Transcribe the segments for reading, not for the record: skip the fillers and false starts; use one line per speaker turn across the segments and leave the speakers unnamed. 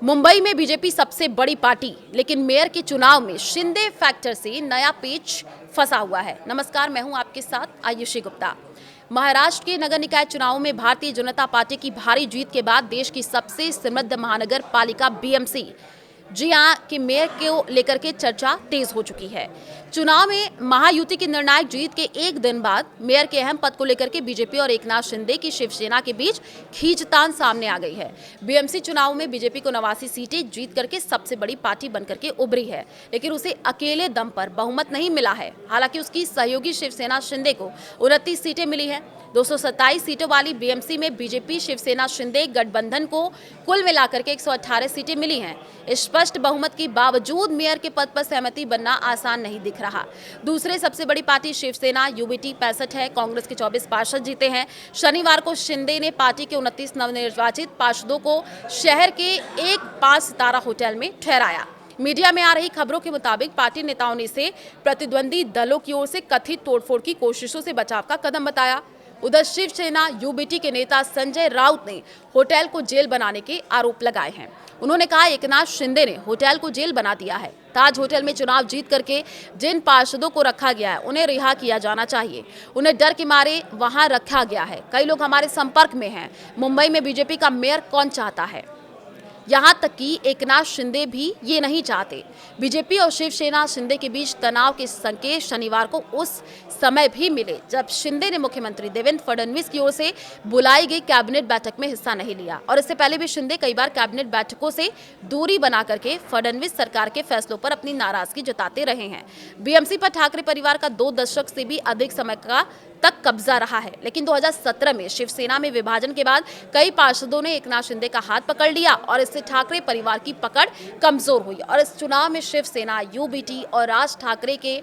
मुंबई में बीजेपी सबसे बड़ी पार्टी, लेकिन मेयर के चुनाव में शिंदे फैक्टर से नया पेच फंसा हुआ है। नमस्कार, मैं हूं आपके साथ आयुषी गुप्ता। महाराष्ट्र के नगर निकाय चुनावों में भारतीय जनता पार्टी की भारी जीत के बाद देश की सबसे समृद्ध महानगर पालिका बीएमसी जी हाँ के मेयर को लेकर के चर्चा तेज हो चुकी है। चुनाव में महायुति की निर्णायक जीत के एक दिन बाद मेयर के अहम पद को लेकर के बीजेपी और एकनाथ शिंदे की शिवसेना के बीच खींचतान सामने आ गई है। बीएमसी चुनाव में बीजेपी को 89 सीटें जीत करके सबसे बड़ी पार्टी बनकर के उभरी है, लेकिन उसे अकेले दम पर बहुमत नहीं मिला है। हालांकि उसकी सहयोगी शिवसेना शिंदे को 29 सीटें मिली है। 227 सीटों वाली बीएमसी में बीजेपी शिवसेना शिंदे गठबंधन को कुल मिलाकर के 118 सीटें मिली हैं। स्पष्ट बहुमत के बावजूद मेयर के पद पर सहमति बनना आसान नहीं दिख रहा। दूसरे सबसे बड़ी पार्टी शिवसेना यूबीटी 65 है। कांग्रेस के 24 पार्षद जीते हैं। शनिवार को शिंदे ने पार्टी के 29 नवनिर्वाचित पार्षदों को शहर के एक 5 सितारा होटल में ठहराया। मीडिया में आ रही खबरों के मुताबिक पार्टी नेताओं ने इसे प्रतिद्वंदी दलों की ओर से कथित तोड़फोड़ की कोशिशों से बचाव का कदम बताया। उधर शिवसेना यूबीटी के नेता संजय राउत ने होटल को जेल बनाने के आरोप लगाए हैं। उन्होंने कहा, एकनाथ शिंदे ने होटल को जेल बना दिया है। ताज होटल में चुनाव जीत करके जिन पार्षदों को रखा गया है उन्हें रिहा किया जाना चाहिए। उन्हें डर के मारे वहां रखा गया है। कई लोग हमारे संपर्क में हैं। मुंबई में बीजेपी का मेयर कौन चाहता है? यहां तक कि एकनाथ शिंदे भी ये नहीं चाहते। बीजेपी और शिवसेना शिंदे के बीच तनाव के संकेत शनिवार को उस समय भी मिले जब शिंदे ने मुख्यमंत्री देवेंद्र फडणवीस की ओर से बुलाई गई कैबिनेट बैठक में हिस्सा नहीं लिया। और इससे पहले भी शिंदे कई बार कैबिनेट बैठकों से दूरी बना करके फडणवीस सरकार के फैसलों पर अपनी नाराजगी जताते रहे हैं। बीएमसी पर ठाकरे परिवार का 2 दशक से भी अधिक समय का तक कब्जा रहा है, लेकिन 2017 में शिवसेना में विभाजन के बाद कई पार्षदों ने एकनाथ शिंदे का हाथ पकड़ लिया और इससे ठाकरे परिवार की पकड़ कमजोर हुई। और इस चुनाव में शिवसेना, यूबीटी और राज ठाकरे के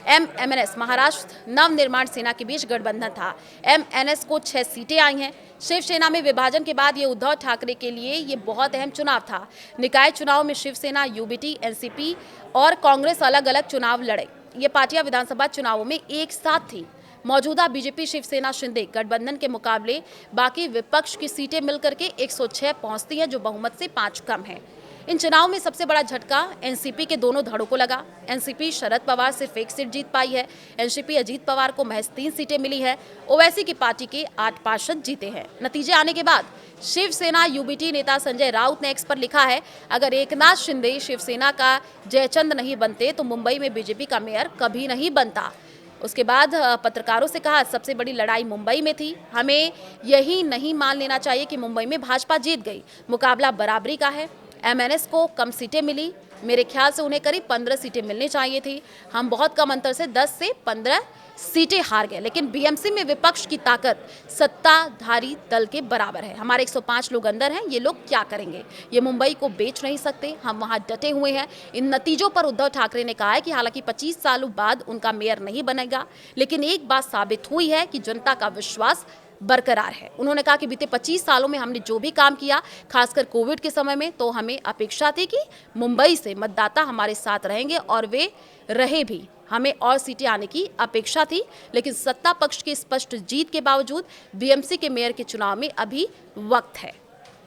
एमएनएस महाराष्ट्र नवनिर्माण सेना के बीच गठबंधन था। एमएनएस को 6 सीटें आई हैं। शिवसेना में विभाजन के बाद ये उद्धव ठाकरे के लिए ये बहुत अहम चुनाव था। निकाय चुनाव में शिवसेना, यूबीटी, एनसीपी और कांग्रेस अलग अलग चुनाव लड़े। ये पार्टियां विधानसभा चुनावों में एक साथ थी। मौजूदा बीजेपी शिवसेना शिंदे गठबंधन के मुकाबले बाकी विपक्ष की सीटें मिलकर के 106 पहुंचती हैं, जो बहुमत से 5 कम है। इन चुनाव में सबसे बड़ा झटका एनसीपी के दोनों धड़ों को लगा। एनसीपी शरद पवार सिर्फ 1 सीट जीत पाई है। एनसीपी अजीत पवार को महज 3 सीटें मिली है। ओवैसी की पार्टी के 8 पार्षद जीते हैं। नतीजे आने के बाद शिवसेना यूबीटी नेता संजय राउत ने एक्स पर लिखा है, अगर एकनाथ शिंदे शिवसेना का जयचंद नहीं बनते तो मुंबई में बीजेपी का मेयर कभी नहीं बनता। उसके बाद पत्रकारों से कहा, सबसे बड़ी लड़ाई मुंबई में थी। हमें यही नहीं मान लेना चाहिए कि मुंबई में भाजपा जीत गई। मुकाबला बराबरी का है। एमएनएस को कम सीटें मिली। मेरे ख्याल से उन्हें करीब 15 सीटें मिलनी चाहिए थी। हम बहुत कम अंतर से 10 से 15 सीटें हार गए। लेकिन बीएमसी में विपक्ष की ताकत सत्ताधारी दल के बराबर है। हमारे 105 लोग अंदर हैं। ये लोग क्या करेंगे? ये मुंबई को बेच नहीं सकते। हम वहां डटे हुए हैं। इन नतीजों पर उद्धव ठाकरे ने कहा है कि हालांकि 25 सालों बाद उनका मेयर नहीं बनेगा, लेकिन एक बात साबित हुई है कि जनता का विश्वास बरकरार है। उन्होंने कहा कि बीते 25 सालों में हमने जो भी काम किया, खासकर कोविड के समय में, तो हमें अपेक्षा थी कि मुंबई से मतदाता हमारे साथ रहेंगे और वे रहे भी। हमें और सीटें आने की अपेक्षा थी, लेकिन सत्ता पक्ष की स्पष्ट जीत के बावजूद बीएमसी के मेयर के चुनाव में अभी वक्त है।